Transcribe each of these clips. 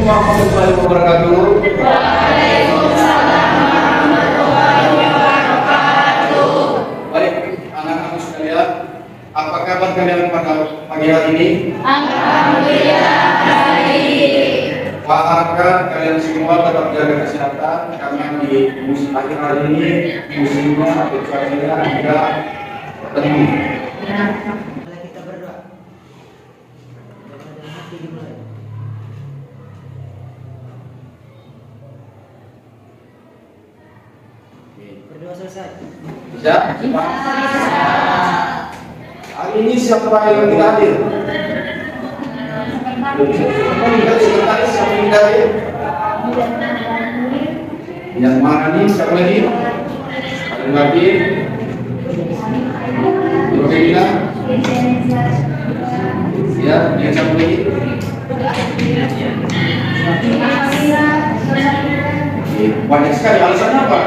warahmatullahi wabarakatuh. Waalaikumsalam warahmatullahi wabarakatuh. Baik, anak-anak sekalian, apa kabar kalian pada pagi hari ini? Alhamdulillah baik. Pak harapkan kalian semua tetap jaga kesehatan karena di musim akhir hari ini musimnya atau cuacanya tidak tentu. Kita berdoa. Dari hati dimulai. Berdoa selesai. Bisa? Hari ini siapa yang tidak hadir? Sekretaris siapa yang tidak hadir? Yang mana nih? Siapa lagi? Ada lagi? Rohina? Ya, yang siapa lagi? Banyak sekali, alasannya apa?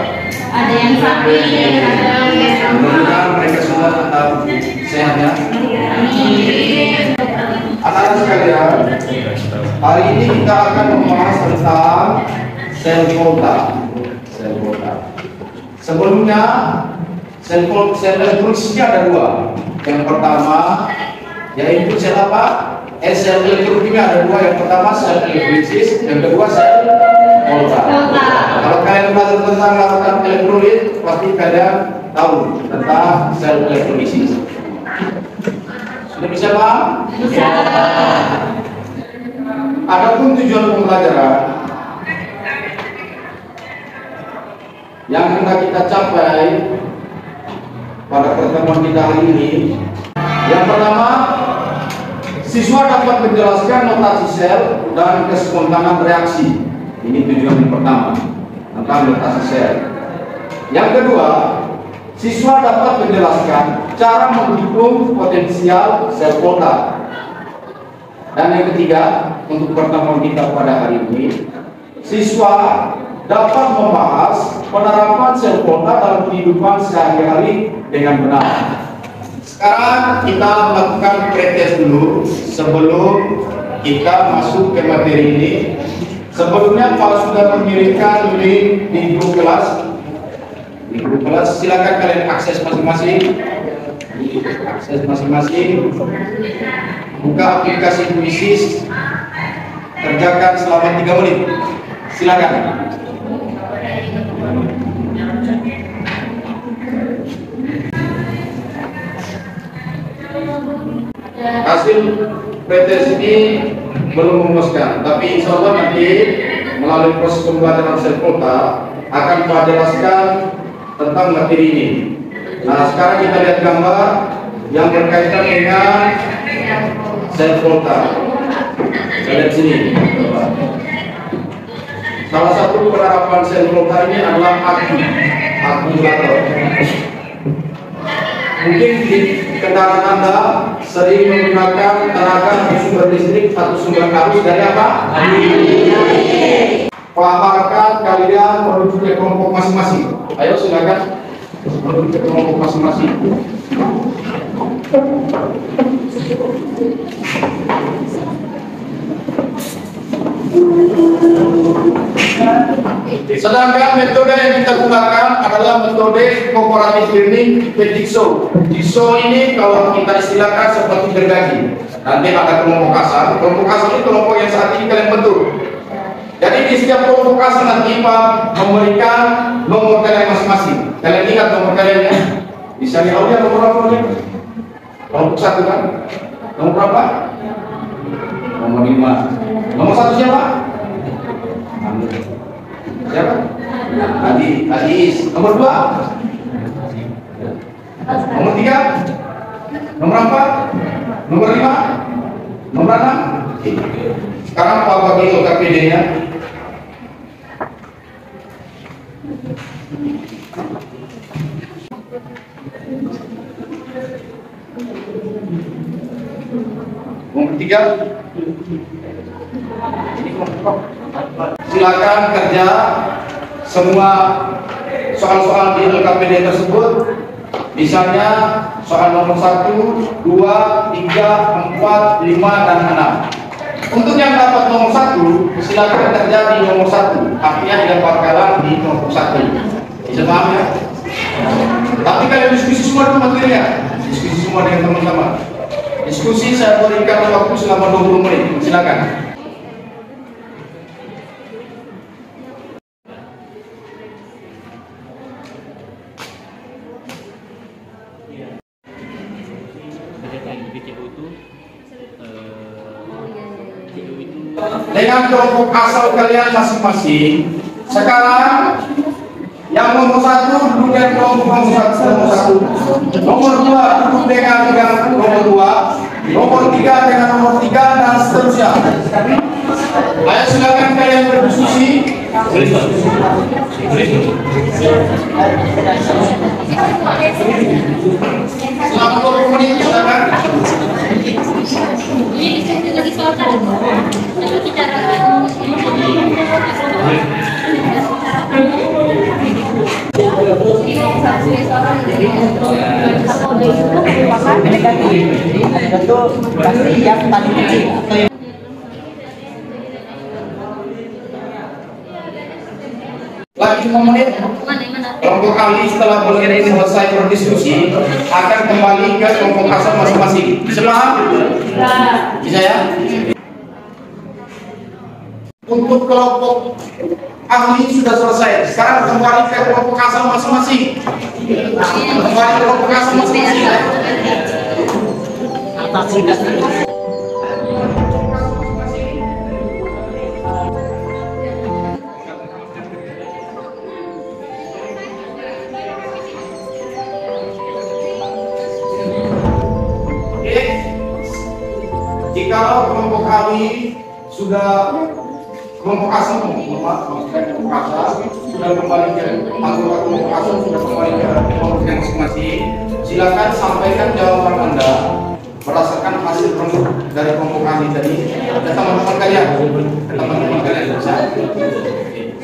Ada yang sakit, ada yang Mudah-mudahan mereka semua tetap sehat ya. Anak-anak sekalian, hari ini kita akan membahas tentang sel kota. Sebelumnya, sel reproduksinya ada dua. Yang pertama, yaitu sel apa? Sel elektrokimia ada dua. Yang pertama sel elektrolis, yang kedua sel kota. Kalau kalian belajar tentang larutan elektrolit, pasti kalian tahu tentang sel elektrolisis. Sudah bisa paham? bisa. Adapun tujuan pembelajaran yang hendak kita capai pada pertemuan kita hari ini, yang pertama, siswa dapat menjelaskan notasi sel dan kespontanan reaksi. Ini tujuan yang pertama tentang notasi sel. Yang kedua, siswa dapat menjelaskan cara menghitung potensial sel kota. Dan yang ketiga, untuk pertemuan kita pada hari ini, siswa dapat membahas penerapan sel kota dalam kehidupan sehari-hari dengan benar. Sekarang kita melakukan pretest dulu sebelum kita masuk ke materi ini. Sebelumnya kalau sudah mengirimkan link di grup kelas, silakan kalian akses masing-masing. Buka aplikasi Quizzes, kerjakan selama 3 menit. Silakan. Hasil pretest ini belum memuaskan, tapi insya Allah nanti melalui proses pembelajaran sel kota akan menjelaskan tentang materi ini. Nah, sekarang kita lihat gambar yang berkaitan dengan sel kota. Kita lihat sini. Salah satu penerapan sel kota ini adalah akumulator. Mungkin di kendaraan Anda sering menggunakan tenaga sumber listrik atau sumber arus dari apa? Pahamkan kalian menuju ke kelompok masing-masing. Ayo silakan menuju ke kelompok masing-masing. Sedangkan metode yang kita gunakan adalah metode comparative learning jigsaw. Jigsaw ini kalau kita istilahkan seperti gergaji. Nanti ada kelompok asal. Kelompok asal ini kelompok yang saat ini kalian bentuk. Jadi di setiap kelompok asal nanti Pak memberikan nomor kalian masing-masing. Kalian ingat nomor kaliannya? Bisa lihat nomor apa nih? Kelompok 1 kan? Nomor berapa? Nomor 5. Nomor 1 siapa? Siapa? Adis. Nomor 2? Nomor 3? Nomor 4? Nomor 5? Nomor 6? Sekarang Pak bagi OKPD-nya. Nomor 3? Silakan kerja semua soal-soal di LKPD tersebut. Misalnya soal nomor 1, 2, 3, 4, 5, dan 6. Untuk yang dapat nomor 1, silakan terjadi nomor 1. Artinya tidak bakalan di nomor 1. Bisa paham ya? Tapi kalian diskusi semua dulu materinya. Diskusi semua dengan teman-teman. Diskusi saya berikan waktu selama 20 menit. Silakan. Dengan kelompok asal kalian masing-masing. Sekarang yang nomor 1 duduk dengan kelompok nomor 1. Nomor 2 duduk dengan nomor 2. Nomor 3 dengan nomor 3 dan seterusnya. Ayo silakan kalian berdiskusi. Selama 20 menit silakan. Ini lagi soal tadi. Lalu bicara Tentu pasti yang paling kecil atau yang Lagi 5 menit. Kelompok kami setelah selesai berdiskusi akan kembali ke kelompok asal masing-masing. Bisa paham? Bisa ya? Untuk kelompok ahli sudah selesai. Sekarang kembali ke kelompok asal masing-masing. Kembali ke kelompok asal masing-masing. Jikalau kelompok kami sudah kelompok asal, kelompok asal sudah kembali ke anggota kelompok asal sudah kembali ke kelompok masing-masing, silakan sampaikan jawaban Anda berdasarkan hasil dari kelompok kami tadi ke teman-teman kalian, bisa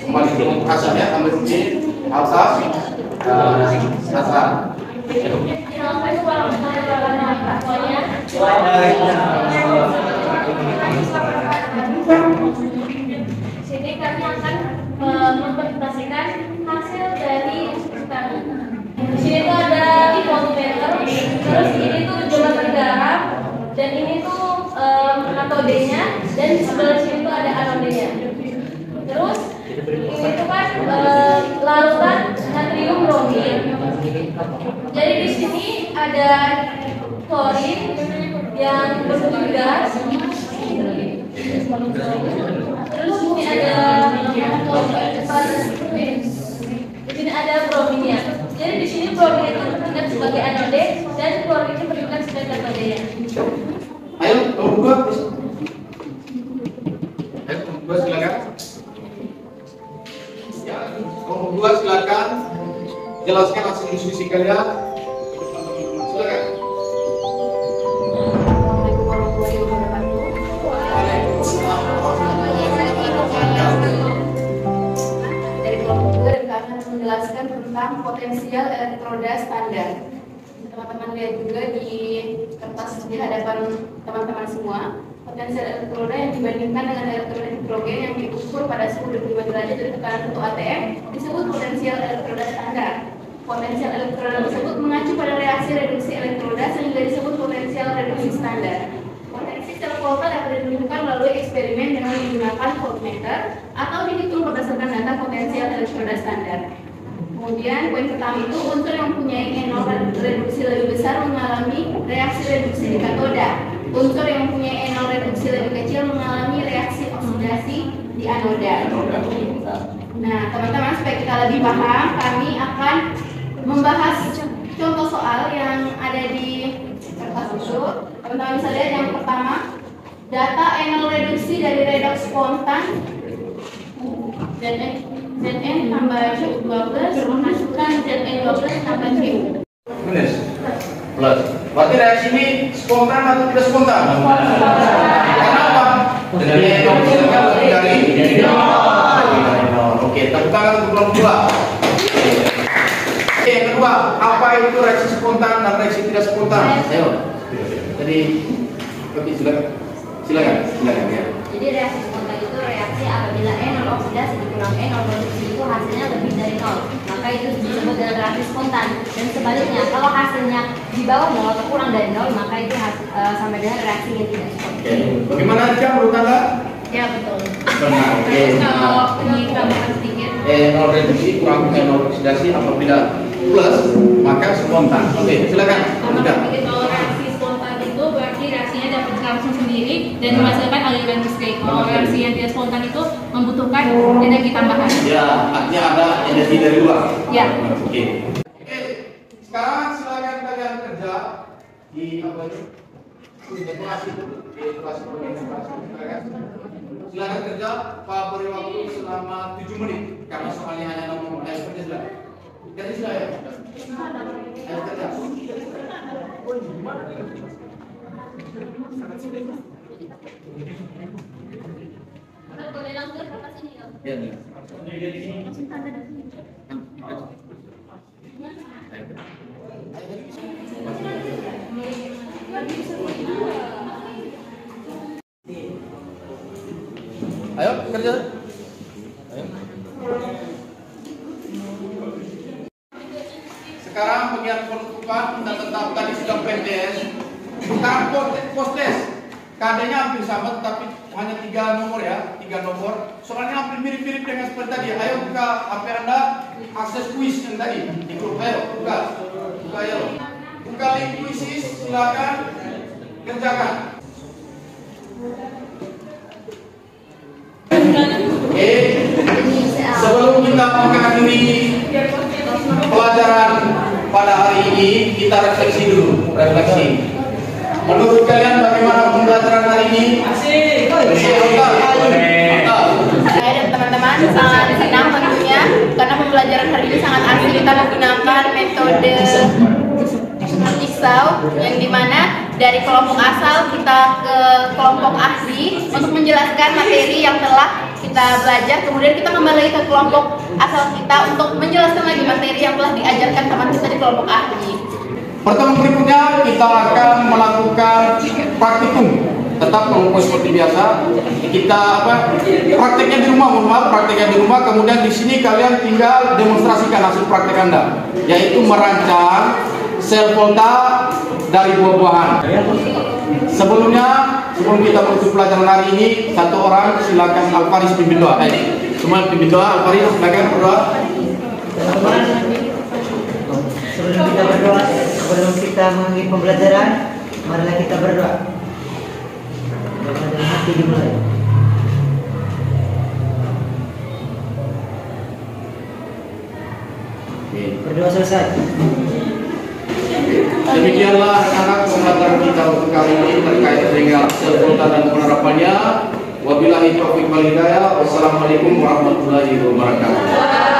kembali ke kelompok asal ya, ambil kunci asal asal. Sini kami akan mempresentasikan hasil dari kami. Di sini tuh ada voltmeter, terus ini tuh jumlah garam, dan ini tuh katodenya, dan di sebelah sini tuh ada anodenya. Terus ini tuh kan larutan natrium bromid. Jadi di sini ada klorin yang berbentuk gas. Terus ini ada di sini ada brominnya. Jadi di sini bromin itu bertindak sebagai anode dan klorin itu bertindak sebagai katodenya. Ayo, nomor 2. Ayo, nomor 2 silakan. Ya, nomor 2 silakan. Jelaskan hasil diskusi kalian. Silakan. Dari kelompok 2 dan kami akan menjelaskan tentang potensial elektroda standar. Teman-teman lihat juga di kertas di hadapan teman-teman semua, potensial elektroda yang dibandingkan dengan elektroda hidrogen yang diukur pada suhu 25 derajat dari tekanan 1 atm disebut potensial elektroda standar. Potensial elektroda tersebut mengacu pada reaksi reduksi elektroda sehingga disebut potensial reduksi standar. Potensi sel volta dapat ditentukan melalui eksperimen dengan menggunakan voltmeter atau dihitung berdasarkan data potensial elektroda standar. Kemudian poin pertama itu unsur yang mempunyai enol reduksi lebih besar mengalami reaksi reduksi di katoda. Unsur yang mempunyai enol reduksi lebih kecil mengalami reaksi oksidasi di anoda. Nah, teman-teman supaya kita lebih paham, kami akan membahas contoh soal yang ada di kertas itu. Teman-teman bisa lihat yang pertama, data enol reduksi dari redoks spontan Zn tambah Q12 masukkan Zn12 tambah Q. Minus plus. Berarti reaksi ini spontan atau tidak spontan? Kenapa? Dari Oke, tepuk tangan untuk kelompok 2. Yang kedua, apa itu reaksi spontan dan reaksi tidak spontan? Ayo. Jadi, oke silakan. Silakan ya. Jadi reaksi spontan itu reaksi apabila E0 oksidasi dikurang E0 produksi itu hasilnya lebih dari 0. Maka itu disebut dengan reaksi spontan. Dan sebaliknya, kalau hasilnya di bawah 0 atau kurang dari 0, maka itu sama dengan reaksi yang tidak spontan. Oke. Bagaimana aja menurut Anda? Ya, betul. Benar. Oke. Kalau ini tambahkan sedikit. E0 reduksi kurang E0 oksidasi apabila plus maka spontan. Oke, silakan. Udah. Kalau reaksi spontan itu berarti reaksinya dapat langsung sendiri dan menghasilkan aliran listrik. Kalau reaksi yang tidak spontan itu membutuhkan energi tambahan. Ya, artinya ada energi dari luar. Ya. Oke. Oke. Sekarang silakan kalian kerja di apa itu? Dekorasi dulu. Dekorasi. Silakan kerja. Pak beri waktu selama 7 menit karena soalnya hanya nomor kerja silakan. Kerja silakan. Ayo kerja. Boleh langsung ke atas ini ya. Ya, nih. Ayo kerja. Ayo. Sekarang bagian penutupan kita tetap tadi sudah PTS. Bukan postes. KD-nya hampir sama tetapi hanya 3 nomor ya, 3 nomor. Soalnya hampir mirip-mirip dengan seperti tadi. Ayo buka HP Anda, akses kuis yang tadi. Ikut, ayo buka. Buka ayo. Buka link kuisis, silakan kerjakan. Oke. Sebelum kita mengakhiri pelajaran pada hari ini, kita refleksi dulu. Refleksi. Menurut kalian bagaimana pembelajaran hari ini? Asik. Saya dan teman-teman sangat senang tentunya karena pembelajaran hari ini sangat asik. Kita menggunakan metode jigsaw yang dimana dari kelompok asal kita ke kelompok ahli untuk menjelaskan materi yang telah kita belajar. Kemudian kita kembali lagi ke kelompok asal kita untuk menjelaskan lagi materi yang telah diajarkan teman kita di kelompok ahli. Pertemuan berikutnya kita akan melakukan praktikum. Tetap kelompok seperti biasa. Kita prakteknya di rumah, mohon maaf, prakteknya di rumah. Kemudian di sini kalian tinggal demonstrasikan hasil praktek Anda, yaitu merancang sel volta dari buah-buahan. Sebelum kita menutup pelajaran hari ini, satu orang silakan Alfaris pimpin doa. Semua pimpin doa. Alfaris silakan berdoa. Sebelum kita berdoa, sebelum kita mengakhiri pembelajaran, marilah kita berdoa. Doa dari hati dimulai. Berdoa selesai. Demikianlah anak pembelajaran kita untuk kali ini terkait dengan sel volta dan penerapannya. Wabillahi taufiq wal hidayah. Wassalamualaikum warahmatullahi wabarakatuh.